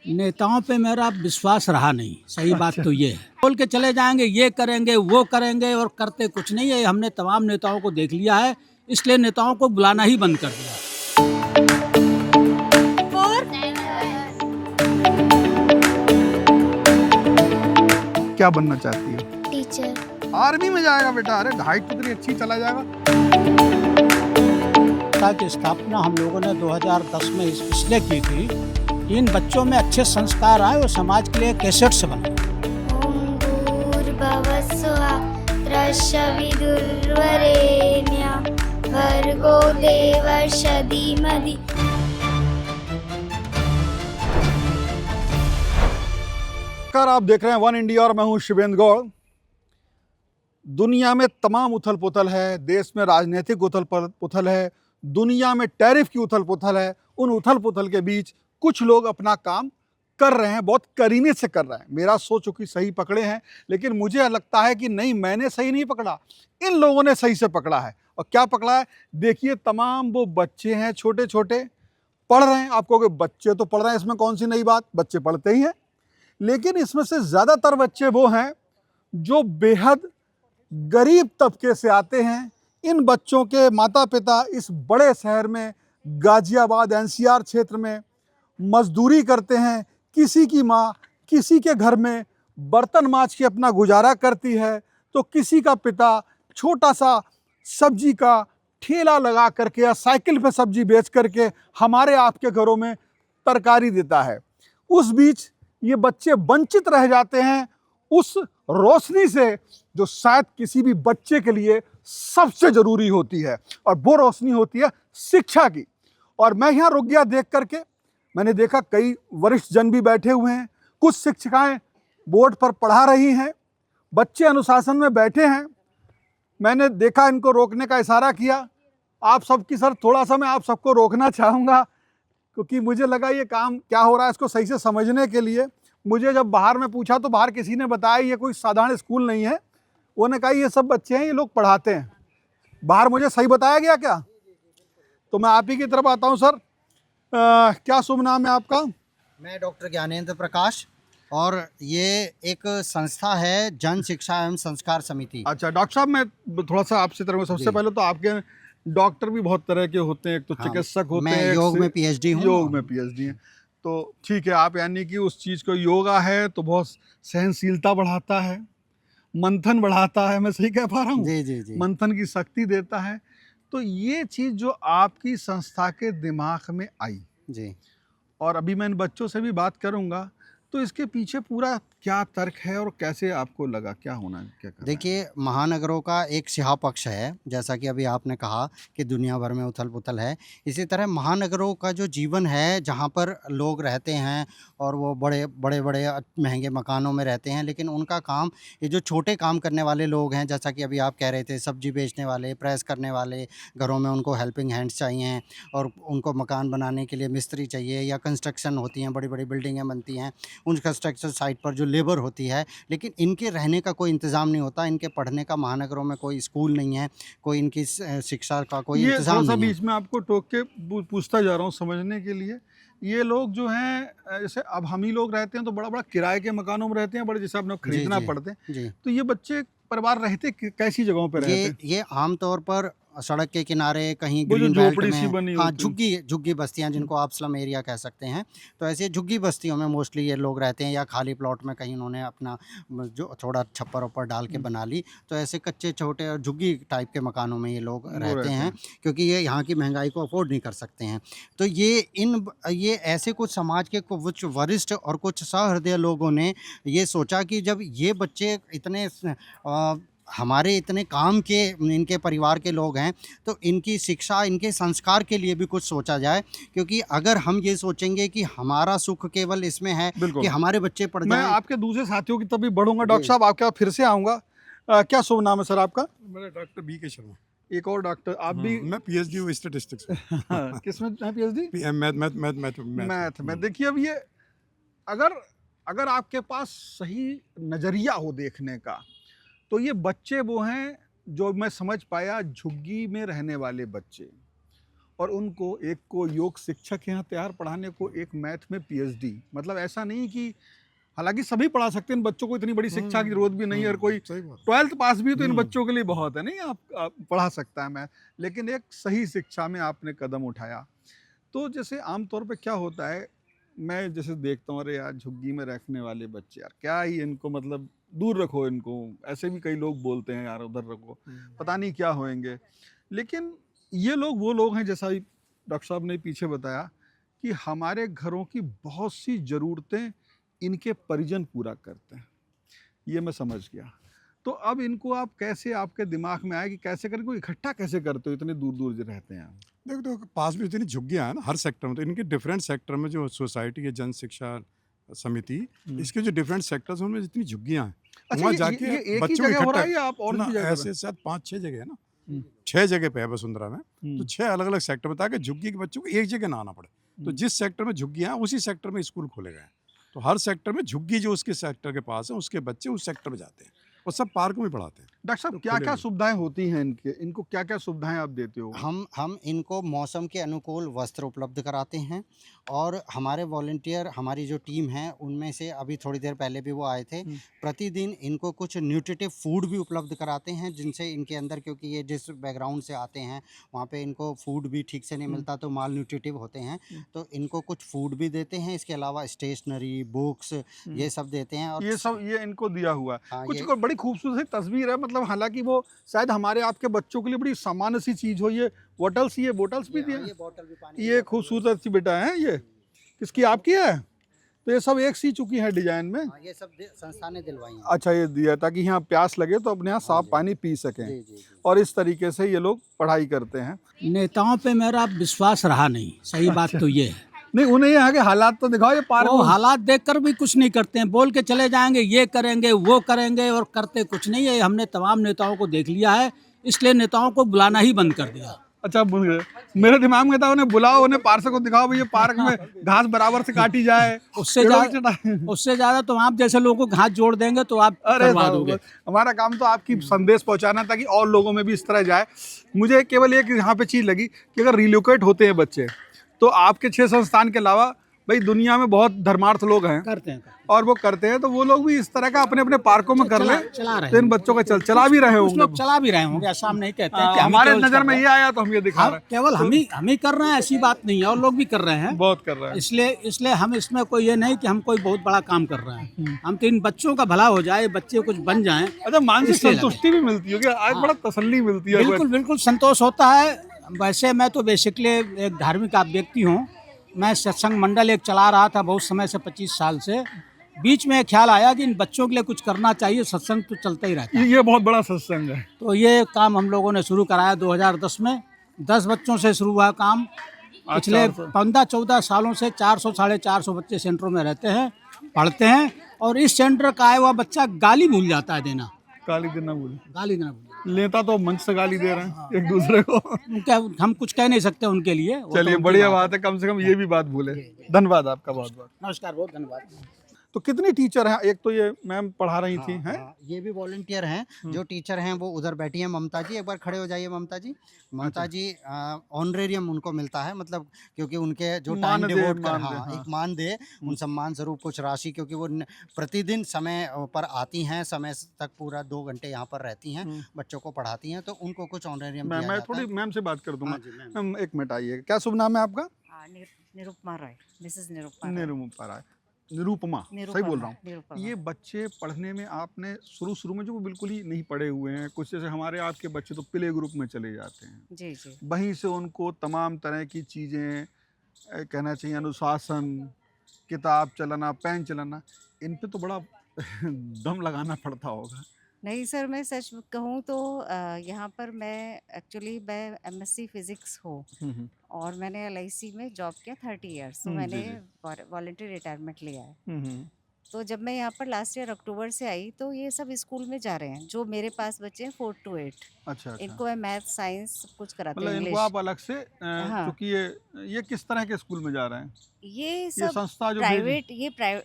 नेताओं पे मेरा विश्वास रहा नहीं, सही बात तो ये है। बोल के चले जाएंगे, ये करेंगे वो करेंगे और करते कुछ नहीं है। हमने तमाम नेताओं को देख लिया है, इसलिए नेताओं को बुलाना ही बंद कर दिया। क्या बनना चाहती है? टीचर। आर्मी में जाएगा बेटा? अरे हाइट तो तेरी अच्छी, चला जाएगा। की स्थापना हम लोगों ने 2010 में इसलिए की थी कि इन बच्चों में अच्छे संस्कार आए और समाज के लिए कैसेट से बने। ओम भूर्भुवस्सुः तत्सवितुर्वरेण्यं भर्गो देवस्य धीमहि। आप देख रहे हैं वन इंडिया और मैं हूं शिवेंद्र गौड़। दुनिया में तमाम उथल पुथल है, देश में राजनीतिक उथल पुथल है, दुनिया में टैरिफ की उथल पुथल है। उन उथल पुथल के बीच कुछ लोग अपना काम कर रहे हैं, बहुत करीने से कर रहे हैं। मेरा सोच चूंकि सही पकड़े हैं, लेकिन मुझे लगता है कि नहीं, मैंने सही नहीं पकड़ा, इन लोगों ने सही से पकड़ा है। और क्या पकड़ा है? देखिए, तमाम वो बच्चे हैं, छोटे छोटे, पढ़ रहे हैं। आप कहोगे बच्चे तो पढ़ रहे हैं, इसमें कौन सी नई बात, बच्चे पढ़ते ही हैं। लेकिन इसमें से ज़्यादातर बच्चे वो हैं जो बेहद गरीब तबके से आते हैं। इन बच्चों के माता पिता इस बड़े शहर में, गाजियाबाद एनसीआर क्षेत्र में मजदूरी करते हैं। किसी की माँ किसी के घर में बर्तन मांज के अपना गुजारा करती है, तो किसी का पिता छोटा सा सब्जी का ठेला लगा करके या साइकिल पे सब्जी बेच करके हमारे आपके घरों में तरकारी देता है। उस बीच ये बच्चे वंचित रह जाते हैं उस रोशनी से जो शायद किसी भी बच्चे के लिए सबसे जरूरी होती है, और वो रोशनी होती है शिक्षा की। और मैं यहाँ रुक गया देख करके। मैंने देखा कई वरिष्ठ जन भी बैठे हुए हैं, कुछ शिक्षिकाएं बोर्ड पर पढ़ा रही हैं, बच्चे अनुशासन में बैठे हैं। मैंने देखा, इनको रोकने का इशारा किया। आप सबकी सर थोड़ा सा मैं आप सबको रोकना चाहूँगा, क्योंकि मुझे लगा ये काम क्या हो रहा है इसको सही से समझने के लिए। मुझे जब बाहर में पूछा तो बाहर किसी ने बताया ये कोई साधारण स्कूल नहीं है। उन्होंने कहा ये सब बच्चे हैं, ये लोग पढ़ाते हैं। बाहर मुझे सही बताया गया क्या? तो मैं आप ही की तरफ आता हूँ। सर, क्या शुभ नाम है आपका? मैं डॉक्टर ज्ञानेंद्र प्रकाश, और ये एक संस्था है जन शिक्षा एवं संस्कार समिति। अच्छा डॉक्टर साहब, मैं थोड़ा सा आपसे तरफ सबसे पहले तो आपके डॉक्टर भी बहुत तरह के होते हैं। एक तो चिकित्सक होते हैं, मैं योग में पीएचडी हूँ। योग में पीएचडी हैं, तो ठीक है। आप यानी कि उस चीज़ को, योगा है तो बहुत सहनशीलता बढ़ाता है, मंथन बढ़ाता है, मैं सही कह पा रहा हूँ? जी जी जी। मंथन की शक्ति देता है। तो ये चीज़ जो आपकी संस्था के दिमाग में आई जी, और अभी मैं इन बच्चों से भी बात करूँगा, तो इसके पीछे पूरा क्या तर्क है और कैसे आपको लगा, क्या होना है, क्या करना है? देखिए, महानगरों का एक सिहा पक्ष है, जैसा कि अभी आपने कहा कि दुनिया भर में उथल पुथल है। इसी तरह महानगरों का जो जीवन है, जहाँ पर लोग रहते हैं और वो बड़े बड़े बड़े महंगे मकानों में रहते हैं, लेकिन उनका काम, ये जो छोटे काम करने वाले लोग हैं, जैसा कि अभी आप कह रहे थे, सब्जी बेचने वाले, प्रेस करने वाले, घरों में उनको हेल्पिंग हैंड्स चाहिए, और उनको मकान बनाने के लिए मिस्त्री चाहिए, या कंस्ट्रक्शन होती हैं, बड़ी बड़ी बिल्डिंगें बनती हैं, उन कंस्ट्रक्शन साइट पर जो लेबर होती है, लेकिन इनके रहने का कोई इंतज़ाम नहीं होता, इनके पढ़ने का महानगरों में कोई स्कूल नहीं है, कोई इनकी शिक्षा का कोई इंतज़ाम नहीं है। बीच में आपको टोक के पूछता जा रहा हूँ समझने के लिए। ये लोग जो हैं, जैसे अब हम ही लोग रहते हैं तो बड़ा बड़ा किराए के मकानों में रहते हैं, बड़े जैसे अपने खरीदना पड़ते हैं। तो ये बच्चे परिवार रहते कैसी जगहों पर रहते हैं? ये आमतौर पर सड़क के किनारे, कहीं वो जो ग्रीन बेल्ट झोपड़ी सी में, बनी हाँ, होती झुग्गी बस्तियां जिनको आप स्लम एरिया कह सकते हैं, तो ऐसे झुग्गी बस्तियों में मोस्टली ये लोग रहते हैं, या खाली प्लॉट में कहीं उन्होंने अपना जो थोड़ा छप्पर वप्पर डाल के बना ली, तो ऐसे कच्चे छोटे और झुग्गी टाइप के मकानों में ये लोग रहते हैं, क्योंकि ये यहाँ की महंगाई को अफोर्ड नहीं कर सकते हैं। तो ये ऐसे कुछ समाज के कुछ वरिष्ठ और कुछ सहृदय लोगों ने ये सोचा कि जब ये बच्चे इतने हमारे इतने काम के, इनके परिवार के लोग हैं, तो इनकी शिक्षा, इनके संस्कार के लिए भी कुछ सोचा जाए। क्योंकि अगर हम ये सोचेंगे कि हमारा सुख केवल इसमें है कि हमारे बच्चे पढ़ जाएं। मैं आपके दूसरे साथियों की तभी बढ़ूंगा। डॉक्टर साहब, आपके पास फिर से आऊँगा। क्या शुभ नाम है सर आपका? मेरा डॉक्टर बी के शर्मा। एक और डॉक्टर, आप भी? मैं पीएचडी हूँ स्टैटिस्टिक्स में। किस में है पीएचडी? मैथ में। देखिए, अब ये अगर आपके पास सही नज़रिया हो देखने का, तो ये बच्चे वो हैं जो मैं समझ पाया, झुग्गी में रहने वाले बच्चे। और उनको एक को योग शिक्षक यहाँ तैयार पढ़ाने को, एक मैथ में पीएचडी। मतलब ऐसा नहीं कि, हालांकि सभी पढ़ा सकते हैं, इन बच्चों को इतनी बड़ी शिक्षा की जरूरत भी नहीं है, और कोई सही बात। 12th पास भी तो इन बच्चों के लिए बहुत है, नहीं आप पढ़ा सकता है मैथ, लेकिन एक सही शिक्षा में आपने कदम उठाया। तो जैसे आमतौर पे क्या होता है, मैं जैसे देखता हूँ, अरे यार झुग्गी में रखने वाले बच्चे, यार क्या ही इनको, मतलब दूर रखो इनको, ऐसे भी कई लोग बोलते हैं यार उधर रखो, पता नहीं क्या होएंगे। लेकिन ये लोग वो लोग हैं, जैसा डॉक्टर साहब ने पीछे बताया, कि हमारे घरों की बहुत सी ज़रूरतें इनके परिजन पूरा करते हैं, ये मैं समझ गया। तो अब इनको आप कैसे, आपके दिमाग में आया कि कैसे करें, को इकट्ठा कैसे करते हो, इतने दूर दूर रहते हैं आप? देखो पास में इतनी झुग्गियाँ हैं ना हर सेक्टर में, तो इनके डिफरेंट सेक्टर में जो सोसाइटी है, जन शिक्षा समिति, इसके जो डिफरेंट सेक्टर्स हैं उनमें जितनी झुग्गियाँ हैं, अच्छा, वहाँ ये जाके एक ही बच्चों जगह को हो रहा है इकट्ठा, या आप और ना भी जगह? ऐसे शायद 5-6 जगह है ना, 6 जगह पे है वसुंधरा में, तो 6 अलग अलग सेक्टर में, ताकि झुग्गी के बच्चों को एक जगह ना आना पड़े। तो जिस सेक्टर में झुग्गियाँ हैं उसी सेक्टर में स्कूल खोले गए हैं, तो हर सेक्टर में झुग्गी जो उसके सेक्टर के पास है उसके बच्चे उस सेक्टर में जाते हैं, और सब पार्क में पढ़ाते हैं। डॉक्टर साहब तो क्या क्या खुले- सुविधाएं होती हैं इनको क्या क्या सुविधाएं आप देते हो? हम इनको मौसम के अनुकूल वस्त्र उपलब्ध कराते हैं, और हमारे वॉलंटियर, हमारी जो टीम है उनमें से अभी थोड़ी देर पहले भी वो आए थे, प्रतिदिन इनको कुछ न्यूट्रिटिव फूड भी उपलब्ध कराते हैं, जिनसे इनके अंदर, क्योंकि ये जिस बैकग्राउंड से आते हैं वहाँ पे इनको फूड भी ठीक से नहीं मिलता, तो माल न्यूट्रिटिव होते हैं, तो इनको कुछ फूड भी देते हैं। इसके अलावा स्टेशनरी, बुक्स, ये सब देते हैं। और ये सब ये इनको दिया हुआ है। हाँ, कुछ ये- को बड़ी खूबसूरत सी तस्वीर है, मतलब हालांकि वो शायद हमारे आपके बच्चों के लिए बड़ी सामान्य सी चीज हो। ये बोटल्स भी दिए, ये बोतल भी पानी ये खूबसूरत सी बेटा है, ये किसकी, आपकी है? तो ये सब एक सी चुकी है डिजाइन में। हाँ, ये सब संस्था ने दिलवाई हैं। अच्छा, ये दिया ताकि यहाँ प्यास लगे तो अपने यहाँ साफ पानी पी सकें, जी जी जी। और इस तरीके से ये लोग पढ़ाई करते हैं। नेताओं पे मेरा विश्वास रहा नहीं, सही बात तो ये है। नहीं, उन्हें यहाँ के हालात तो दिखाओ, ये पार्क वो में- हालात देखकर भी कुछ नहीं करते हैं, बोल के चले जाएंगे ये करेंगे वो करेंगे, और करते कुछ नहीं है। हमने तमाम नेताओं को देख लिया है, इसलिए नेताओं को बुलाना ही बंद कर दिया। अच्छा, भूल गए। मेरे दिमाग में था उन्हें बुलाओ, उन्हें पार्षद को दिखाओ, भैया पार्क में घास बराबर से काटी जाए। उससे पेड़ों ज्यादा की छटाई- उससे ज्यादा तो आप जैसे लोगों को हाथ जोड़ देंगे तो आप अरे करवा साहब, दोगे। हमारा काम तो आपकी संदेश पहुंचाना ताकि और लोगों में भी इस तरह जाए। मुझे केवल एक यहाँ पे चीज लगी कि अगर रिलोकेट होते हैं बच्चे, तो आपके 6 संस्थान के अलावा भाई दुनिया में बहुत धर्मार्थ लोग हैं, करते हैं और वो करते हैं, तो वो लोग भी इस तरह का अपने अपने पार्कों में कर लें, चला रहे तो इन बच्चों का चला भी रहे कुछ होंगे। लोग चला भी रहे होंगे, ऐसा हम नहीं कहते हैं कि हम ही हमारे केवल नजर कर में रहे ये आया तो हम ये दिखा हैं। रहे हैं। केवल हम ही कर रहे हैं, ऐसी बात नहीं है, और लोग भी कर रहे हैं। बहुत कर रहे हैं। इसलिए हम इसमें कोई ये नहीं कि हम कोई बहुत बड़ा काम कर रहे हैं। हम तो इन बच्चों का भला हो जाए, बच्चे कुछ बन जाएं। अच्छा, मानसिक इसलिए लगे। संतुष्टि भी मिलती होगी आज, बड़ा तसल्ली मिलती है। बिल्कुल बिल्कुल संतोष होता है। वैसे मैं तो बेसिकली एक धार्मिक व्यक्ति हूँ। मैं सत्संग मंडल एक चला रहा था बहुत समय से, 25 साल से। बीच में एक ख्याल आया कि इन बच्चों के लिए कुछ करना चाहिए, सत्संग तो चलता ही रहता है। ये बहुत बड़ा सत्संग है। तो ये काम हम लोगों ने शुरू कराया 2010 में। 10 बच्चों से शुरू हुआ काम। पिछले 15-14 सालों से 400-450 बच्चे सेंटरों में रहते हैं, पढ़ते हैं। और इस सेंटर का आया हुआ बच्चा गाली भूल जाता है देना, गाली देना भूल, गाली देना भूल। लेता तो मंच से गाली दे रहे हैं एक दूसरे को। उनका हम कुछ कह नहीं सकते उनके लिए। वो तो चलिए, उनकी बढ़िया बात बात है, कम से कम ये भी बात भूले। धन्यवाद आपका बहुत बहुत। है। नमस्कार, बहुत धन्यवाद। तो कितनी टीचर हैं? एक तो ये मैम पढ़ा रही थी, हैं? हाँ, ये भी वॉलंटियर हैं। जो टीचर हैं वो उधर बैठी हैं, ममता जी, एक बार खड़े हो जाइए ममता जी। ममता जी, ऑनरेरियम उनको मिलता है, मतलब क्योंकि उनके जो टाइम मानदेय, डिवोट कर, मानदेय, हाँ, हाँ। एक मानदेय, उन सम्मान स्वरूप कुछ राशि, क्योंकि वो प्रतिदिन समय पर आती हैं, समय तक पूरा 2 घंटे यहाँ पर रहती हैं, बच्चों को पढ़ाती हैं, तो उनको कुछ ऑनरेरियम दिया मैं जाता है। थोड़ी मैम से बात कर दूंगा। हाँ जी, मैम। मैम एक मिनट आइए, क्या शुभ नाम है आपका? निरुपमा रॉय, मिसेस निरुपमा रॉय। निरुपमा राय। निरुपमा, सही बोल रहा हूँ? निरुपमा। ये बच्चे पढ़ने में आपने शुरू में जो वो बिल्कुल ही नहीं पढ़े हुए हैं, कुछ जैसे हमारे आपके बच्चे तो प्ले ग्रुप में चले जाते हैं, जी जी वहीं से उनको तमाम तरह की चीज़ें, कहना चाहिए अनुशासन, किताब चलाना, पेन चलाना, इन पे तो बड़ा दम लगाना पड़ता होगा। नहीं सर, मैं सच कहूँ तो यहाँ पर मैं एमएससी फिजिक्स हूँ, और मैंने LIC में जॉब किया 30 इयर्स। तो जी, मैंने जी। वॉलंटरी रिटायरमेंट लिया है। तो जब मैं यहाँ पर लास्ट ईयर अक्टूबर से आई, तो ये सब स्कूल में जा रहे हैं जो मेरे पास बच्चे हैं 4 to 8। अच्छा, इनको मैं मैथ, साइंस सब कुछ कराती मतलब हूँ, इनको इंग्लिश। आप अलग से, हाँ। क्योंकि ये किस तरह के स्कूल में जा रहे हैं? ये ये सब संस्था जो प्राइवेट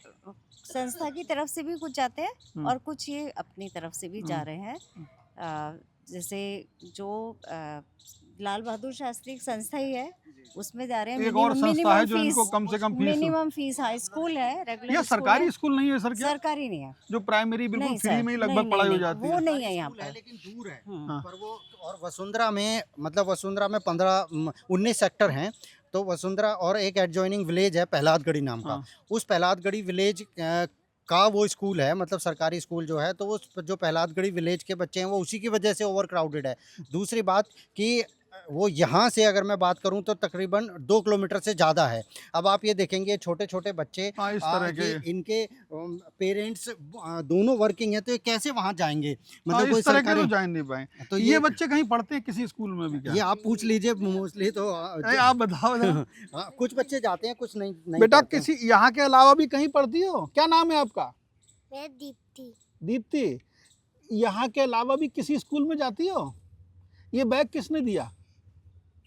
संस्था की तरफ से भी कुछ जाते हैं, और कुछ ये अपनी तरफ से भी जा रहे हैं। जैसे जो लाल बहादुर शास्त्री एक संस्था ही है, उसमें जा रहे हैं। एक और संस्था है जो इनको कम से कम fees, minimum fees, high school है, रेगुलर यह सरकारी स्कूल नहीं है सर क्या? सरकारी नहीं है, जो प्राइमरी बिल्कुल नहीं फ्री सर, में ही नहीं, लगभग पढ़ाई हो नहीं, जाती वो है? नहीं है यहाँ स्कूल है पर। लेकिन दूर है। हाँ। पर वो और वसुंधरा में मतलब वसुंधरा में 19 सेक्टर हैं। तो वसुंधरा और एक एडजॉइनिंग विलेज है प्रहलादगढ़ी नाम का। हाँ। उस प्रहलादगढ़ी विलेज का वो स्कूल है, मतलब सरकारी स्कूल जो है। तो वो जो प्रहलादगढ़ी विलेज के बच्चे हैं वो उसी की वजह से ओवर क्राउडेड है। दूसरी बात कि वो यहाँ से अगर मैं बात करूँ तो तकरीबन 2 किलोमीटर से ज़्यादा है। अब आप ये देखेंगे छोटे छोटे बच्चे, हाँ, इस तरह के इनके पेरेंट्स दोनों वर्किंग है, तो ये कैसे वहाँ जाएंगे? हाँ, मतलब कोई इस तरह के सरकारी तो जान नहीं पाए। तो ये बच्चे कहीं पढ़ते हैं किसी स्कूल में भी क्या? ये आप पूछ लीजिए मोस्टली तो अरे आप बताओ जरा। हाँ, कुछ बच्चे जाते हैं, कुछ नहीं बेटा पढ़ते हैं। किसी यहाँ के अलावा भी कहीं पढ़ती हो? क्या नाम है आपका? मैं दीप्ति। दीप्ति, यहाँ के अलावा भी किसी स्कूल में जाती हो? ये बैग किसने दिया?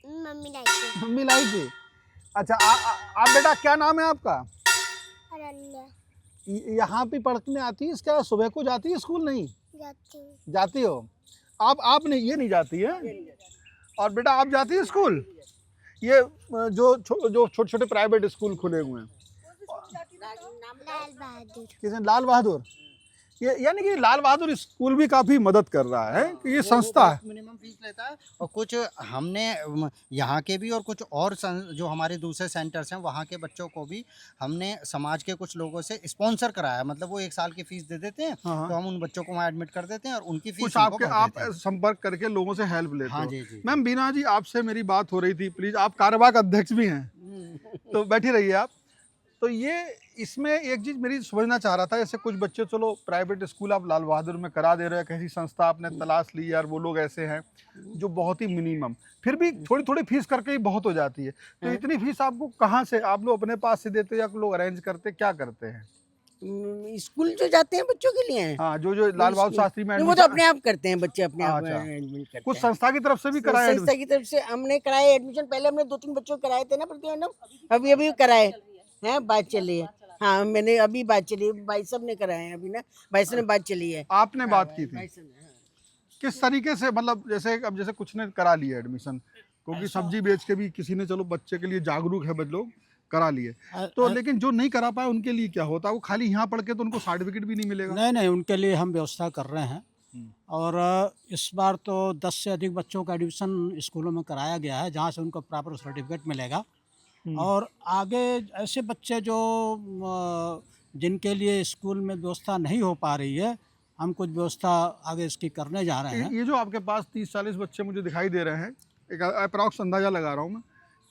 मम्मी लाई थी। मम्मी लाई थी। अच्छा आप बेटा क्या नाम है आपका? अरण्या। यहाँ पे पढ़ने आती है? इसका सुबह को जाती है स्कूल? नहीं जाती हूँ। जाती हो आप नहीं, ये नहीं जाती है। और बेटा आप जाती है स्कूल? ये जो छोटे छोटे प्राइवेट स्कूल खुले हुए हैं, लाल बहादुर। किसी लाल बहादुर, ये यानी कि लाल बहादुर स्कूल भी काफी मदद कर रहा है कि ये संस्था है। मिनिमम फीस लेता है। और कुछ हमने यहाँ के भी और कुछ और जो हमारे दूसरे सेंटर्स हैं वहाँ के बच्चों को भी हमने समाज के कुछ लोगों से स्पॉन्सर कराया। मतलब वो 1 साल की फीस दे देते हैं, हाँ। तो हम उन बच्चों को वहाँ एडमिट कर देते हैं और उनकी फीस कुछ आपके आप संपर्क करके लोगों से हेल्प लेते हाँ हो। जी जी। मैम बीना जी, आपसे मेरी बात हो रही थी, प्लीज, आप कार्यवाहक अध्यक्ष भी हैं तो बैठी रहिए आप। तो ये इसमें एक चीज़ मेरी समझना चाह रहा था, जैसे कुछ बच्चे चलो प्राइवेट स्कूल आप लाल बहादुर में करा दे रहे हैं, कैसी संस्था आपने तलाश ली यार, वो लोग ऐसे हैं जो बहुत ही मिनिमम, फिर भी थोड़ी थोड़ी फीस करके ही बहुत हो जाती है। तो इतनी फीस आपको कहाँ से, आप लोग अपने पास से देते या लोग अरेंज करते, क्या करते हैं? स्कूल जो जाते हैं बच्चों के लिए हैं। हाँ, जो लाल बहादुर शास्त्री में नहीं, वो तो अपने आप करते हैं, बच्चे अपने आप अच्छा। एडमिट करते कुछ हैं। संस्था की तरफ से भी कराया? संस्था की तरफ से हमने कराए एडमिशन। पहले हमने 2-3 बच्चों को कराए थे ना प्रतिबंधक, अभी कराए हैं, बात चली है। हाँ, मैंने अभी बात चली है, भाई साहब ने कराए हैं अभी ना, भाई साहब ने बात चली है। आपने बात की थी भाई साहब ने, हाँ। किस तरीके से, मतलब जैसे कुछ ने करा लिया एडमिशन, क्योंकि सब्जी बेच के भी किसी ने चलो बच्चे के लिए जागरूक है, बच्चे लोग करा लिए, तो लेकिन जो नहीं करा पाए उनके लिए क्या होता है? वो खाली यहाँ पढ़ के तो उनको सर्टिफिकेट भी नहीं मिलेगा? नहीं, उनके लिए हम व्यवस्था कर रहे हैं। और इस बार तो 10 से अधिक बच्चों का एडमिशन स्कूलों में कराया गया है, जहाँ से उनको प्रॉपर सर्टिफिकेट मिलेगा। और आगे ऐसे बच्चे जो जिनके लिए स्कूल में व्यवस्था नहीं हो पा रही है, हम कुछ व्यवस्था आगे इसकी करने जा रहे हैं। ये जो आपके पास 30-40 बच्चे मुझे दिखाई दे रहे हैं, एक अप्रॉक्स अंदाजा लगा रहा हूँ मैं,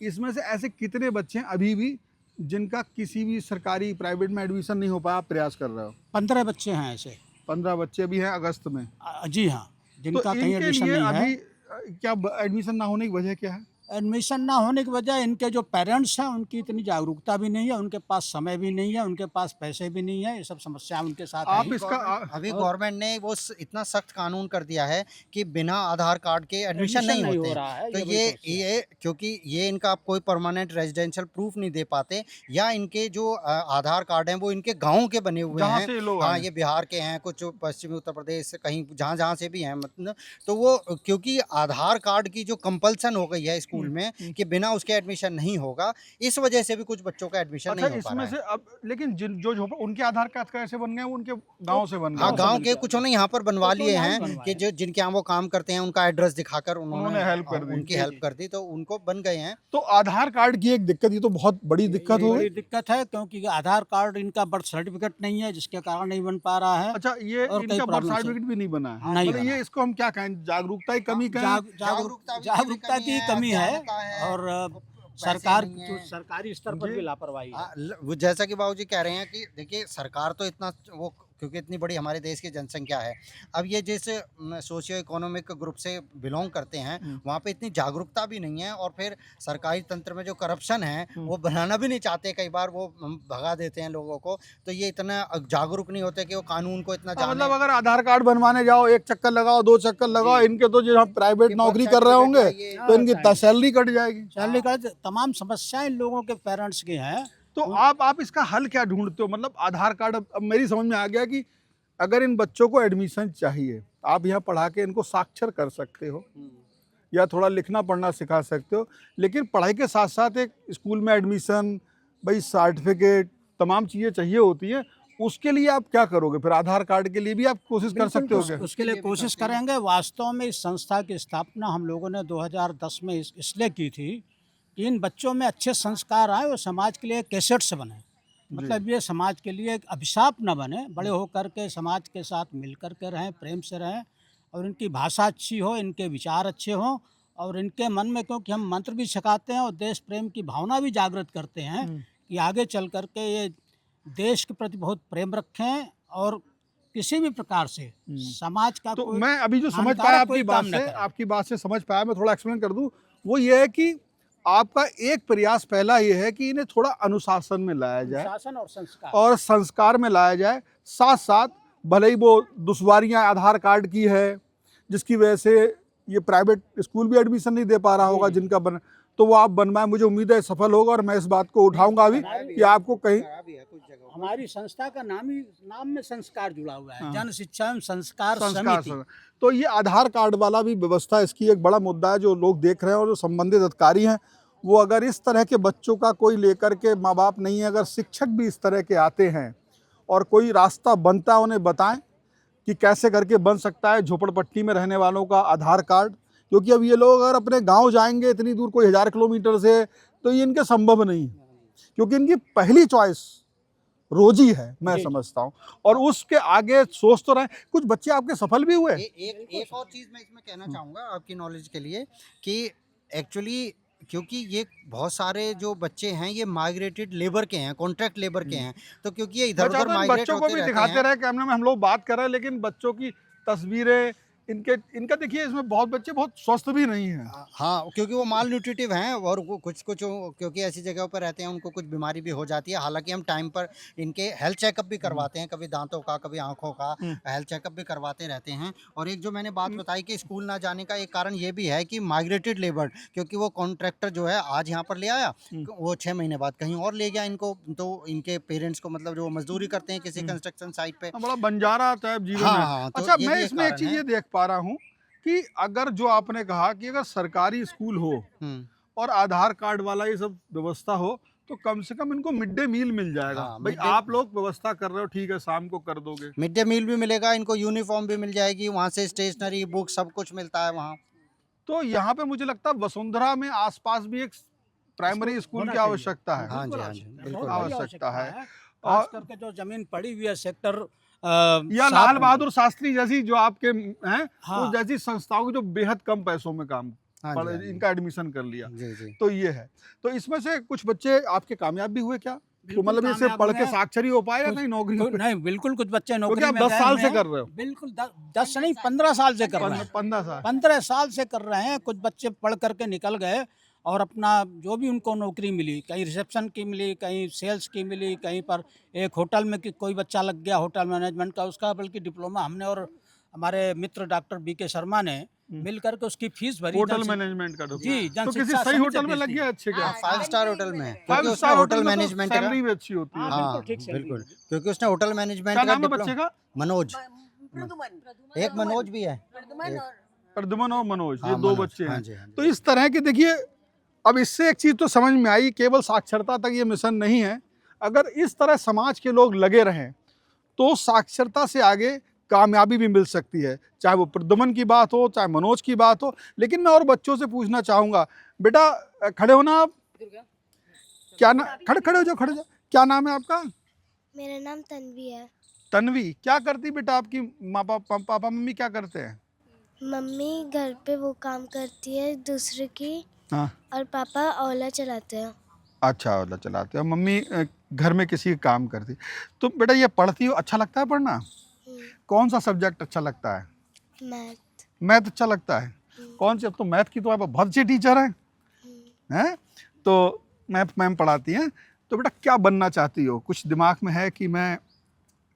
इसमें से ऐसे कितने बच्चे हैं अभी भी जिनका किसी भी सरकारी प्राइवेट में एडमिशन नहीं हो पाया, आप प्रयास कर रहे हो? 15 बच्चे हैं ऐसे। 15 बच्चे भी हैं अगस्त में? जी हाँ, जिनका तो कहीं इनके एडमिशन लिए नहीं है। अभी क्या एडमिशन ना होने की वजह क्या है? एडमिशन ना होने की वजह इनके जो पेरेंट्स हैं उनकी इतनी जागरूकता भी नहीं है, उनके पास समय भी नहीं है, उनके पास पैसे भी नहीं है, ये सब समस्या उनके साथ आप हैं। इसका अभी गवर्नमेंट ने वो इतना सख्त कानून कर दिया है कि बिना आधार कार्ड के एडमिशन नहीं हो होते। रहा है। तो ये क्योंकि ये इनका आप कोई परमानेंट रेजिडेंशियल प्रूफ नहीं दे पाते, या इनके जो आधार कार्ड हैं वो इनके गाँव के बने हुए जहाँ हैं। से लोग हाँ, आए। ये बिहार के हैं, कुछ पश्चिमी उत्तर प्रदेश से, कहीं जहाँ से भी हैं, मतलब तो वो क्योंकि आधार कार्ड की जो कंपल्सन हो गई है स्कूल में कि बिना उसके एडमिशन नहीं होगा, इस वजह से भी कुछ बच्चों का एडमिशन अच्छा, नहीं हो पा इसमें रहा है। से अब लेकिन जो उनके आधार कार्ड कैसे बन गए? वो उनके गांव से बन गए? हाँ, गांव के कुछ ने यहाँ पर बनवा लिए यहाँ हैं बनवाए कि जो जिनके यहाँ वो काम करते हैं उनका एड्रेस दिखाकर उन्होंने help कर दी। उनकी हेल्प कर दी, तो उनको बन गए हैं। तो आधार कार्ड की एक दिक्कत, ये तो बहुत बड़ी दिक्कत हो बड़ी गई। दिक्कत है, क्योंकि आधार कार्ड इनका बर्थ सर्टिफिकेट नहीं है, जिसके कारण नहीं बन पा रहा है। अच्छा, ये और कई इनका बर्थ प्रॉब्लम्स हैं। सर्टिफिकेट भी नहीं बना है? नहीं मतलब बना। ये इसको हम क्या कहें, जागरूकता की कमी कहें? जागरूकता की कमी है, और सरकार नहीं जो है। सरकारी स्तर पर भी लापरवाही है। वो जैसा कि बाबूजी कह रहे हैं कि देखिए सरकार तो इतना वो, क्योंकि इतनी बड़ी हमारे देश की जनसंख्या है, अब ये जिस सोशियो इकोनॉमिक ग्रुप से बिलोंग करते हैं वहाँ पे इतनी जागरूकता भी नहीं है, और फिर सरकारी तंत्र में जो करप्शन है वो बनाना भी नहीं चाहते, कई बार वो भगा देते हैं लोगों को, तो ये इतना जागरूक नहीं होते कि वो कानून को इतना जाने। मतलब अगर आधार कार्ड बनवाने जाओ, 1 चक्कर लगाओ, 2 चक्कर लगाओ, इनके तो जो प्राइवेट नौकरी कर रहे होंगे तो इनकी सैलरी कट जाएगी। सैलरी का तमाम समस्याएं इन लोगों के पेरेंट्स की हैं। तो आप इसका हल क्या ढूंढते हो? मतलब आधार कार्ड, अब मेरी समझ में आ गया कि अगर इन बच्चों को एडमिशन चाहिए, आप यहाँ पढ़ा के इनको साक्षर कर सकते हो, या थोड़ा लिखना पढ़ना सिखा सकते हो, लेकिन पढ़ाई के साथ साथ एक स्कूल में एडमिशन, भाई सर्टिफिकेट, तमाम चीज़ें चाहिए होती हैं। उसके लिए आप क्या करोगे फिर? आधार कार्ड के लिए भी आप कोशिश कर सकते हो क्या? उसके लिए कोशिश करेंगे। वास्तव में इस संस्था की स्थापना हम लोगों ने 2010 में इसलिए की थी कि इन बच्चों में अच्छे संस्कार आए और समाज के लिए कैसेट से बने। मतलब ये समाज के लिए एक अभिशाप न बने, बड़े होकर के समाज के साथ मिल कर के रहें, प्रेम से रहें, और इनकी भाषा अच्छी हो, इनके विचार अच्छे हों, और इनके मन में, क्योंकि हम मंत्र भी सिखाते हैं और देश प्रेम की भावना भी जागृत करते हैं कि आगे चल कर के ये देश के प्रति बहुत प्रेम रखें और किसी भी प्रकार से समाज का तो कोई मैं अभी जो समझ हानिकारक पाया कोई काम न करें। आपकी बात से समझ पाया, मैं थोड़ा एक्सप्लेन कर दूं। वो ये है कि आपका एक प्रयास पहला ये है कि इन्हें थोड़ा अनुशासन में लाया जाए शासन और संस्कार और संस्कार में लाया जाए। साथ साथ भले ही वो दुश्वारियां आधार कार्ड की है जिसकी वजह से ये प्राइवेट स्कूल भी एडमिशन नहीं दे पा रहा होगा जिनका बन, तो वो आप बनवाएं। मुझे उम्मीद है सफल होगा और मैं इस बात को उठाऊंगा अभी कि आपको कहीं हमारी संस्था का नाम में संस्कार जुड़ा हुआ है, जन शिक्षा एवं संस्कार संस्कार समिति। तो ये आधार कार्ड वाला भी व्यवस्था, इसकी एक बड़ा मुद्दा है जो लोग देख रहे हैं और जो संबंधित अधिकारी हैं वो अगर इस तरह के बच्चों का कोई लेकर के, माँ बाप नहीं है, अगर शिक्षक भी इस तरह के आते हैं और कोई रास्ता बनता है उन्हें बताएं कि कैसे करके बन सकता है झोपड़पट्टी में रहने वालों का आधार कार्ड। क्योंकि अब ये लोग अगर अपने गांव जाएंगे इतनी दूर, कोई 1000 किलोमीटर से, तो ये इनके संभव नहीं है, क्योंकि इनकी पहली चॉइस रोजी है, मैं समझता हूँ। और उसके आगे सोच तो रहे। कुछ बच्चे आपके सफल भी हुए। एक और चीज़ मैं इसमें कहना चाहूँगा आपकी नॉलेज के लिए कि एक्चुअली क्योंकि ये बहुत सारे जो बच्चे हैं ये माइग्रेटेड लेबर के हैं, कॉन्ट्रैक्ट लेबर के हैं, तो क्योंकि ये इधर उधर माइग्रेट बच्चों को होते भी रहते दिखाते हैं। रहे कैमरे में, हम लोग बात कर रहे हैं, लेकिन बच्चों की तस्वीरें इनका देखिए, इसमें बहुत बच्चे बहुत स्वस्थ भी नहीं हैं। हाँ, क्योंकि वो माल न्यूट्रिटिव हैं और वो कुछ क्योंकि ऐसी जगहों पर रहते हैं उनको कुछ बीमारी भी हो जाती है। हालांकि हम टाइम पर इनके हेल्थ चेकअप भी करवाते हैं, कभी दांतों का, कभी आंखों का हेल्थ चेकअप भी करवाते रहते हैं। और एक जो मैंने बात बताई कि स्कूल ना जाने का एक कारण ये भी है कि माइग्रेटेड लेबर, क्योंकि वो कॉन्ट्रैक्टर जो है आज यहाँ पर ले आया, वो 6 महीने बाद कहीं और ले गया इनको, तो इनके पेरेंट्स को मतलब जो मजदूरी करते हैं किसी कंस्ट्रक्शन साइट पे, बड़ा बंजारा टाइप जीवन है। हाँ, तो अच्छा, ये मैं भी एक इसमें एक कारण चीज है। ये देख पा रहा हूँ कि अगर जो आपने कहा कि अगर सरकारी स्कूल हो और आधार कार्ड वाला ये सब व्यवस्था हो, तो कम से कम इनको मिड डे मील मिल जाएगा। हाँ, भाई आप लोग व्यवस्था कर रहे हो, ठीक है, शाम को कर दोगे। मिड डे मील भी मिलेगा इनको, यूनिफॉर्म भी मिल जाएगी, वहाँ से स्टेशनरी बुक सब कुछ मिलता है वहाँ। तो यहाँ पे मुझे लगता है वसुंधरा में आसपास भी एक प्राइमरी स्कूल की आवश्यकता है। हाँ जी, हाँ जी, बिल्कुल आवश्यकता है। खास करके जो जमीन पड़ी हुई है सेक्टर या लाल बहादुर शास्त्री जैसी जो आपके हैं, हाँ। उस जैसी संस्थाओं की जो बेहद कम पैसों में काम हाँ जी, हाँ जी। इनका एडमिशन कर लिया, जी जी। तो ये है। तो इसमें से कुछ बच्चे आपके कामयाब भी हुए क्या? तो बिल्कुल मतलब ये सिर्फ कामयाब पढ़ के हुए। साक्षर ही हो पाए या कुछ- कहीं नौकरी नहीं, बिल्कुल कुछ बच्चे क्योंकि नौकरी आप में 10 गए साल हुए से हैं। कर रहे हो। बिल्कुल 10 नहीं 15 साल से कर रहे हैं। 15 साल 15 साल से कर रहे हैं। कुछ बच्चे पढ़ करके निकल गए और अपना जो भी उनको नौकरी मिली, कहीं रिसेप्शन की मिली, कहीं सेल्स की मिली, कहीं पर एक होटल में कि कोई बच्चा लग गया होटल मैनेजमेंट का, उसका बल्कि डिप्लोमा हमने और हमारे मित्र डॉक्टर बीके शर्मा ने मिल करके उसकी फीस भरी। होटल मैनेजमेंट का जी, तो किसी जनशिक्षा सही समिति होटल में से लग दी। गया अच्छे क्या? 5 स्टार होटल में, क्योंकि 5 उसने स्टार होटल होटल में तो मैनेजमेंट का, सैलरी भी अच्छी होती है। हाँ बिल्कुल ठीक से बिल्कुल, क्योंकि उसने होटल मैनेजमेंट क्या का नाम है बच्चे का? मनोज, एक मनोज भी है, प्रद्युमन और मनोज, ये हाँ, 2 मनोज, बच्चे हाँ हैं। जी, हाँ जी। तो इस तरह की देखिए, अब इससे एक चीज तो समझ में आई, केवल साक्षरता तक ये मिशन नहीं है। अगर इस तरह समाज के लोग लगे रहें तो साक्षरता से आगे कामयाबी भी मिल सकती है, चाहे वो प्रद्युमन की बात हो, चाहे मनोज की बात हो। लेकिन मैं और बच्चों से पूछना चाहूंगा, बेटा खड़े हो ना आप, क्या ना, खड़े हो जाओ, खड़े हो जाओ। क्या नाम है आपका? मेरा नाम तन्वी है। तन्वी, क्या करती बेटा आपकी माँ पापा मम्मी क्या करते हैं? मम्मी घर पे वो काम करती है दूसरे की, हाँ, और पापा ओला चलाते हैं। अच्छा, ओला चलाते हो। मम्मी घर में किसी का काम करती। तो बेटा ये पढ़ती हो, अच्छा लगता है पढ़ना? कौन सा सब्जेक्ट अच्छा लगता है? मैथ। मैथ अच्छा लगता है। कौन से? अब तो मैथ की तो आप बहुत अच्छी टीचर हैं, तो मैथ मैम पढ़ाती हैं। तो बेटा क्या बनना चाहती हो? कुछ दिमाग में है कि मैं,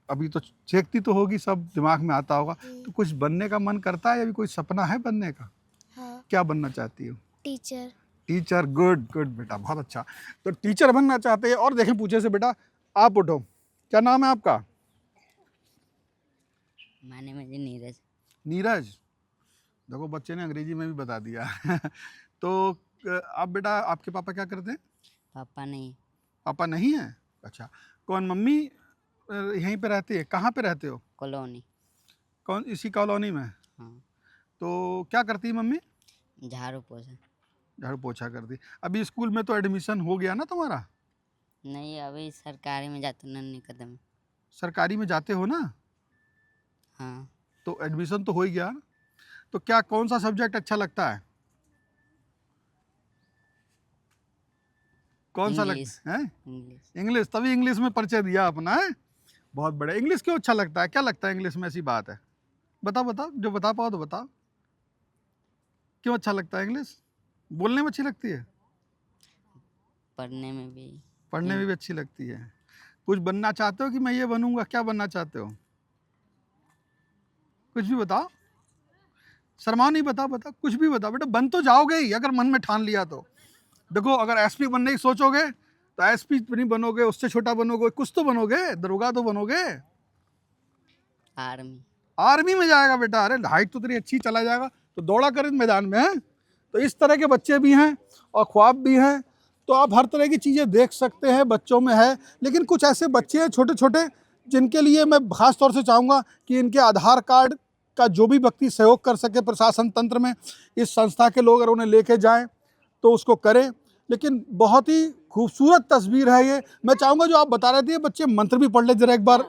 अभी तो चेकती तो होगी, सब दिमाग में आता होगा, तो कुछ बनने का मन करता है या भी कोई सपना है बनने का? हाँ, क्या बनना चाहती हो? टीचर। टीचर, गुड गुड बेटा, बहुत अच्छा। तो टीचर बनना चाहते हैं। और देखें पूछे से, बेटा आप उठो, क्या नाम है आपका? माने मुझे नीरज। नीरज, देखो बच्चे ने अंग्रेजी में भी बता दिया तो आप बेटा, आपके पापा क्या करते हैं? पापा नहीं, पापा नहीं है? अच्छा, कौन मम्मी यहीं पे रहती है? कहाँ पे रहते हो? कॉलोनी। कौन, इसी कॉलोनी में? हाँ, तो क्या करती है मम्मी? झाड़ू पोछा। झाड़ू पोछा करती। अभी स्कूल में तो एडमिशन हो गया ना तुम्हारा? नहीं, अभी सरकारी में जाते नन्ही कदम। सरकारी में जाते हो ना? हाँ, तो एडमिशन तो हो ही गया। तो क्या, कौन सा सब्जेक्ट अच्छा लगता है? कौन सा इंग्लिश। लगता है? इंग्लिश। इंग्लिश, तभी इंग्लिश में परिचय दिया अपना है। बहुत बढ़िया। इंग्लिश क्यों अच्छा लगता है? क्या लगता है इंग्लिश में ऐसी बात है? बताओ बताओ, जो बता पाओ तो बताओ। क्यों अच्छा लगता है इंग्लिश? बोलने में अच्छी लगती है? पढ़ने में भी। पढ़ने में भी अच्छी लगती है। कुछ बनना चाहते हो कि मैं ये बनूंगा? क्या बनना चाहते हो? कुछ भी बताओ, शर्मा नहीं, बताओ बताओ, कुछ भी बताओ बेटा। बन तो जाओगे ही अगर मन में ठान लिया तो। देखो, अगर एसपी बनने की सोचोगे तो एसपी नहीं बनोगे, उससे छोटा बनोगे, कुछ तो बनोगे, दरोगा तो बनोगे। आर्मी। आर्मी में जाएगा बेटा। अरे हाइट तो तेरी अच्छी, चला जाएगा तो दौड़ा कर इस मैदान में है। तो इस तरह के बच्चे भी हैं और ख्वाब भी हैं। तो आप हर तरह की चीज़ें देख सकते हैं, बच्चों में है। लेकिन कुछ ऐसे बच्चे हैं छोटे छोटे जिनके लिए मैं खास तौर से चाहूँगा कि इनके आधार कार्ड का जो भी व्यक्ति सहयोग कर सके प्रशासन तंत्र में, इस संस्था के लोग अगर उन्हें लेके जाएं तो उसको करें। लेकिन बहुत ही खूबसूरत तस्वीर है ये। मैं चाहूँगा जो आप बता रहे थे, बच्चे मंत्र भी पढ़ ले, जरा एक बार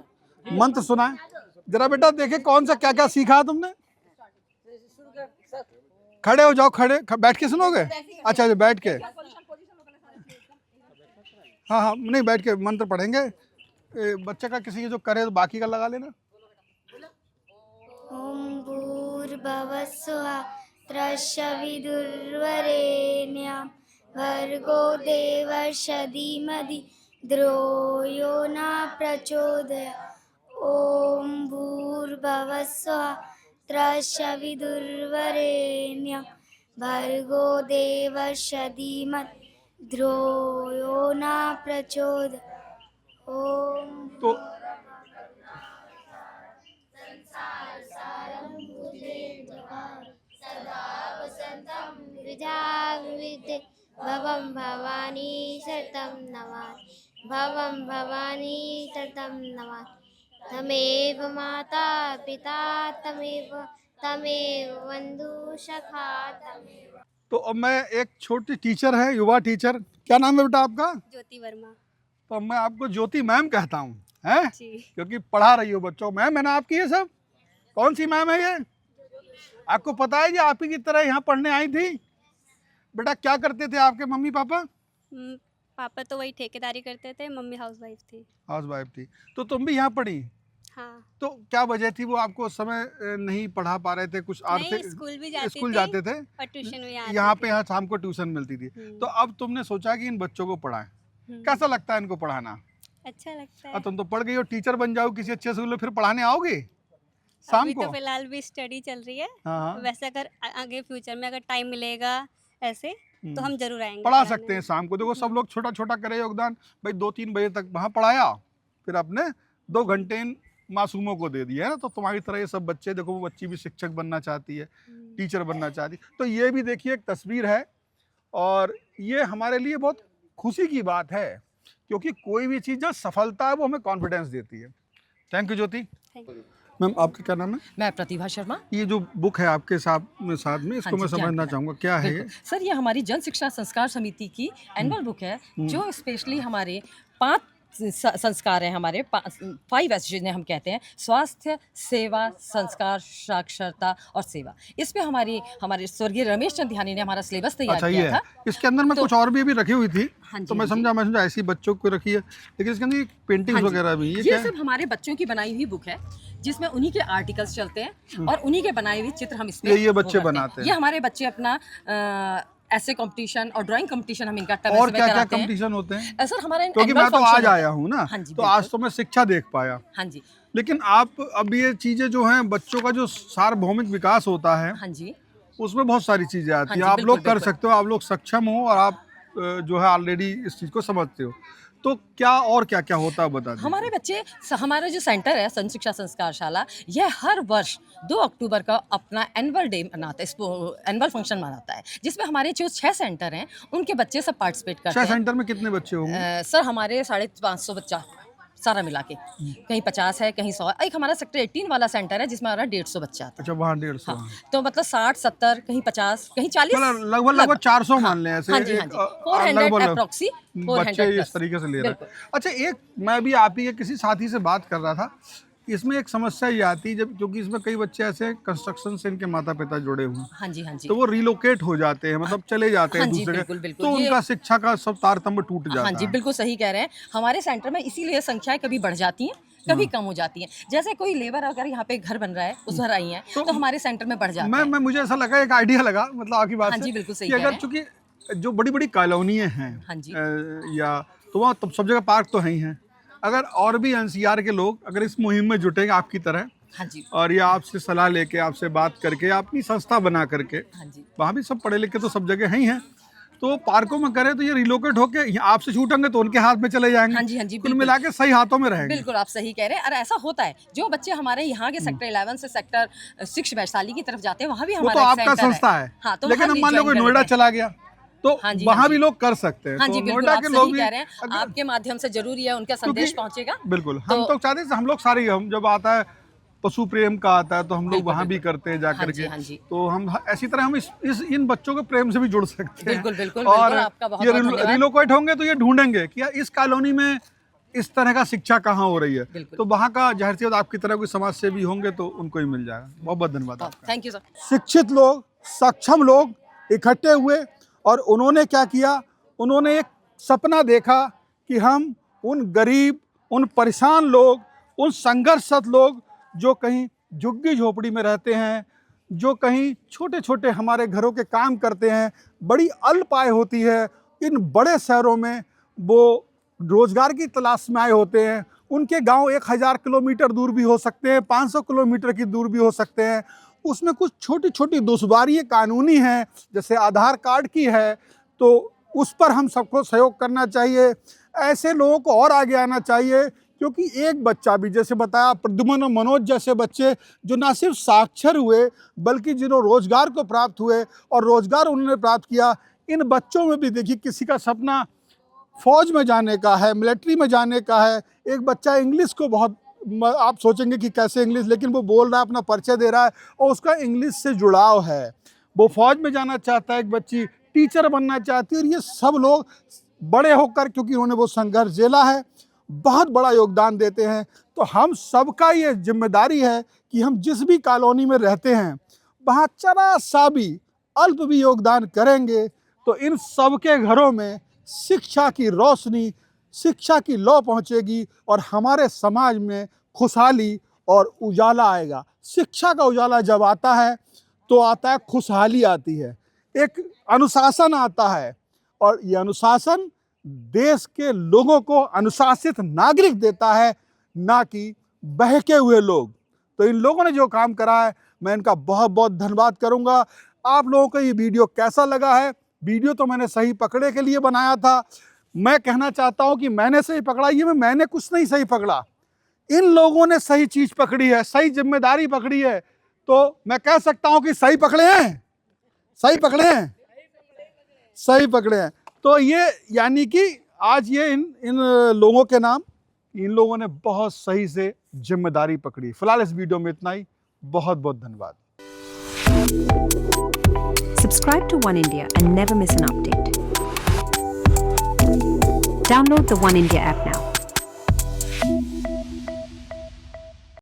मंत्र सुनाएं जरा बेटा। देखे कौन सा क्या क्या सीखा तुमने? खड़े हो जाओ, बैठ के सुनोगे? अच्छा, बैठ के। हाँ हाँ, नहीं बैठ के मंत्र पढ़ेंगे। बच्चे का किसी जो करे तो बाकी का लगा लेना। ॐ भूर्भुवः स्वः त्रस्यविदुर्वरेण्यं भर्गो देवस्य धीमहि धियो यो न प्रचोदयात्। ॐ भूर्भुवः स्वः त्रस्यविदुर्वरेण्यं भर्गो देवस्य धीमहि धियो यो न प्रचोदयात्। ॐ तो विद्ये भवं भवानी शतं नमामि भवं भवानी शतं नमामि। तमेव माता पिता तमेव बंधु सखा तमेव। तो अब मैं, एक छोटी टीचर है, युवा टीचर, क्या नाम है बेटा आपका? ज्योति वर्मा। तो मैं आपको ज्योति मैम कहता हूँ, हैं? जी। क्योंकि पढ़ा रही हो बच्चों। मैम है ना आपकी ये सब? कौन सी मैम है ये? आपको पता है, ये आप ही की तरह यहाँ पढ़ने आई थी? बेटा क्या करते थे आपके मम्मी पापा? पापा तो वही ठेकेदारी करते थे, मम्मी हाउसवाइफ थी। हाउसवाइफ थी। तो तुम भी यहाँ पढ़ी? हाँ। तो क्या वजह थी, वो आपको उस समय नहीं पढ़ा पा रहे थे? कुछ नहीं, आर्थिक? स्कूल भी जाते थे और ट्यूशन भी यहाँ पे, यहाँ शाम को ट्यूशन मिलती थी। तो अब तुमने सोचा कि इन बच्चों को पढ़ाएं। कैसा लगता है इनको पढ़ाना? अच्छा लगता है। अब तुम तो पढ़ गई हो, टीचर बन जाओ किसी अच्छे स्कूल में, फिर पढ़ाने आओगे शाम अभी को? तो फिलहाल भी स्टडी चल रही है। हाँ। वैसे अगर आगे फ्यूचर में अगर टाइम मिलेगा ऐसे तो हम जरूर आएंगे। पढ़ा सकते हैं शाम को। देखो सब लोग छोटा छोटा करे योगदान, भाई 2-3 बजे तक वहाँ पढ़ाया, फिर अपने 2 घंटे इन मासूमों को दे दिया है ना। तो तुम्हारी तरह ये सब बच्चे, देखो वो बच्ची भी शिक्षक बनना चाहती है, टीचर बनना चाहती। तो ये भी देखिए एक तस्वीर है, और ये हमारे लिए बहुत खुशी की बात है, क्योंकि कोई भी चीज़ जो सफलता है वो हमें कॉन्फिडेंस देती है। Thank you Jyoti. मैम आपका क्या नाम है? मैं प्रतिभा शर्मा। ये जो बुक है आपके साथ में, इसको हाँ मैं जी, समझना चाहूँगा, क्या है ये? सर, ये हमारी जन शिक्षा संस्कार समिति की एनुअल बुक है, जो स्पेशली हमारे 5 संस्कार हैं, हमारे 5 एस जिन्हें हम कहते हैं: स्वास्थ्य, सेवा, संस्कार, साक्षरता और सेवा। इस पे हमारे स्वर्गीय रमेश चंद ध्यानी ने हमारा सिलेबस तैयार किया था। इसके अंदर मैं कुछ और भी अभी रखी हुई थी। हाँ जी, तो मैं हाँ जी। समझा ऐसी बच्चों को रखी है, लेकिन इसके अंदर पेंटिंग्स हाँ जी, वगैरह भी। ये सब हमारे बच्चों की बनाई हुई बुक है, जिसमें उन्हीं के आर्टिकल्स चलते हैं और उन्हीं के बनाए हुए चित्र हम इसमें ये बच्चे बनाते हैं। ये हमारे बच्चे अपना ऐसे कंपटीशन और ड्राइंग कंपटीशन हम इनका और क्या क्या कंपटीशन होते हैं? सर हमारा क्योंकि मैं तो आज आया हूँ ना, हाँ जी, तो आज तो मैं शिक्षा देख पाया। हाँ जी। लेकिन आप अब ये चीजें जो हैं, बच्चों का जो सार्वभौमिक विकास होता है, हाँ जी, उसमें बहुत सारी चीजें आती हैं। हाँ जी, आप लोग बिल्कुल, कर सकते हो, आप लोग सक्षम हो, और आप जो है ऑलरेडी इस चीज को समझते हो। तो क्या और क्या क्या होता है बता दीजिए। हमारे बच्चे हमारा जो सेंटर है सन शिक्षा संस्कारशाला, यह हर वर्ष 2 अक्टूबर का अपना एनुअल डे मनाता है, एनुअल फंक्शन मनाता है, जिसमें हमारे जो 6 सेंटर हैं उनके बच्चे सब पार्टिसिपेट करते 6 हैं। सेंटर में कितने बच्चे होंगे? सर हमारे 550 बच्चा सारा मिला के, कहीं 50 है कहीं 100। एक हमारा सेक्टर 18 वाला सेंटर है जिसमें हमारा 150 बच्चा आता है। अच्छा, वहाँ 150। हाँ, तो मतलब 60 70 कहीं 50 कहीं 40 मतलब लगभग 400 मान लें ऐसे। हाँ जी, हाँ जी, 400 अप्रोक्सी, 400 बच्चे इस तरीके से ले रहे हैं। अच्छा, एक मैं भी आप ही के किसी साथी से बात कर रहा था, इसमें एक समस्या ये आती है जब, क्योंकि इसमें कई बच्चे ऐसे कंस्ट्रक्शन से इनके माता पिता जुड़े हुए हैं, हाँ जी, हाँ जी, तो वो रिलोकेट हो जाते हैं, मतलब चले जाते हैं हाँ जी, दूसरे बिल्कुल, जगह, बिल्कुल, तो ये- उनका शिक्षा का सब तारतम्य टूट जाता हाँ है। जी, बिल्कुल सही कह रहे हैं। हमारे सेंटर में इसीलिए संख्याएं कभी बढ़ जाती हैं, कभी कम हो जाती हैं। जैसे कोई लेबर अगर यहाँ पे घर बन रहा है, उस घर आई है, तो हमारे सेंटर में बढ़ जाता है। मैं मुझे ऐसा लगा, एक आइडिया लगा, मतलब आपकी बात हाँ से, जी, बिल्कुल सही कि कह अगर रहे हैं। चूंकि जो बड़ी बड़ी कॉलोनियाँ हैं, हाँ जी। या तो वहाँ तो सब जगह पार्क तो है ही हैं, अगर और भी एनसीआर के लोग अगर इस मुहिम में जुटेंगे आपकी तरह, हाँ जी, और ये आपसे सलाह लेके, आपसे बात करके, अपनी संस्था बना करके, हाँ जी, वहाँ भी सब पढ़े लिखे तो सब जगह ही हैं, तो पार्कों में करें तो ये रिलोकेट होके आपसे छूटेंगे तो उनके हाथ में चले जाएंगे। हाँ जी, हाँ जी, कुल बिल्कुल। मिला के सही हाथों में रहेंगे। बिल्कुल आप सही कह रहे हैं। और ऐसा होता है, जो बच्चे हमारे यहाँ के सेक्टर 11 से सेक्टर 6 वैशाली की तरफ जाते हैं, वहाँ भी वो हमारा तो एक आपका सेंटर संस्था है, हाँ, तो लेकिन वहाँ हम मान लो join कोई कर नोएडा लेते हैं। चला गया तो हाँ जी, वहाँ हाँ भी जी। लोग कर सकते हैं। हाँ तो जी, बिल्कुल नोएडा आप के लोग सही भी कह रहे हैं। आपके माध्यम से जरूरी है उनका संदेश पहुँचेगा। बिल्कुल, हम तो चाहते हैं, हम लोग सारे, हम जब आता है पशु प्रेम का आता है तो हम लोग बिल्कुल, वहाँ भी बिल्कुल। करते हैं जा हाँ करके, जी, हाँ जी। तो हम ऐसी तरह हम इन बच्चों के प्रेम से भी जुड़ सकते हैं। बिल्कुल, बिल्कुल, और बिल्कुल, आपका बहुत ये बहुत धन्यवाद। रिलोकेट होंगे तो ये ढूंढेंगे कि यार इस कॉलोनी में इस तरह का शिक्षा कहाँ हो रही है, बिल्कुल। तो वहाँ का जाहिर सी बात आपकी तरह कोई समाज सेवी होंगे तो उनको ही मिल जाएगा। बहुत बहुत धन्यवाद आपका। Thank you sir. शिक्षित लोग, सक्षम लोग इकट्ठे हुए और उन्होंने क्या किया, उन्होंने एक सपना देखा कि हम उन गरीब, उन परेशान लोग, उन संघर्षरत लोग जो कहीं झुग्गी झोपड़ी में रहते हैं, जो कहीं छोटे छोटे हमारे घरों के काम करते हैं, बड़ी अल्प आय होती है, इन बड़े शहरों में वो रोजगार की तलाश में आए होते हैं, उनके गांव 1000 किलोमीटर दूर भी हो सकते हैं, 500 किलोमीटर की दूर भी हो सकते हैं, उसमें कुछ छोटी छोटी दुश्वारियाँ कानूनी हैं, जैसे आधार कार्ड की है, तो उस पर हम सबको सहयोग करना चाहिए। ऐसे लोगों को और आगे आना चाहिए, क्योंकि एक बच्चा भी, जैसे बताया प्रद्युमन और मनोज जैसे बच्चे जो ना सिर्फ साक्षर हुए बल्कि जिन्होंने रोजगार को प्राप्त हुए और रोजगार उन्होंने प्राप्त किया, इन बच्चों में भी देखिए किसी का सपना फौज में जाने का है, मिलिट्री में जाने का है। एक बच्चा इंग्लिश को बहुत, आप सोचेंगे कि कैसे इंग्लिश, लेकिन वो बोल रहा है, अपना परिचय दे रहा है और उसका इंग्लिश से जुड़ाव है। वो फौज में जाना चाहता है, एक बच्ची टीचर बनना चाहती है, और ये सब लोग बड़े होकर, क्योंकि उन्होंने वो संघर्ष झेला है, बहुत बड़ा योगदान देते हैं। तो हम सबका ये जिम्मेदारी है कि हम जिस भी कॉलोनी में रहते हैं वहाँ जरा सा भी अल्प भी योगदान करेंगे तो इन सबके घरों में शिक्षा की रोशनी, शिक्षा की लौ पहुँचेगी और हमारे समाज में खुशहाली और उजाला आएगा। शिक्षा का उजाला जब आता है तो आता है खुशहाली आती है, एक अनुशासन आता है, और ये अनुशासन देश के लोगों को अनुशासित नागरिक देता है, ना कि बहके हुए लोग। तो इन लोगों ने जो काम करा है, मैं इनका बहुत बहुत धन्यवाद करूंगा। आप लोगों को ये वीडियो कैसा लगा है? वीडियो तो मैंने सही पकड़े के लिए बनाया था। मैं कहना चाहता हूं कि मैंने सही पकड़ा, ये मैंने कुछ नहीं सही पकड़ा, इन लोगों ने सही चीज पकड़ी है, सही जिम्मेदारी पकड़ी है। तो मैं कह सकता हूं कि सही पकड़े हैं, सही पकड़े हैं, सही पकड़े हैं। तो ये यानी कि आज ये इन लोगों के नाम, इन लोगों ने बहुत सही से जिम्मेदारी पकड़ी। फिलहाल इस वीडियो में इतना ही। बहुत बहुत धन्यवाद। Subscribe to One India and never miss an update. Download the One India app now.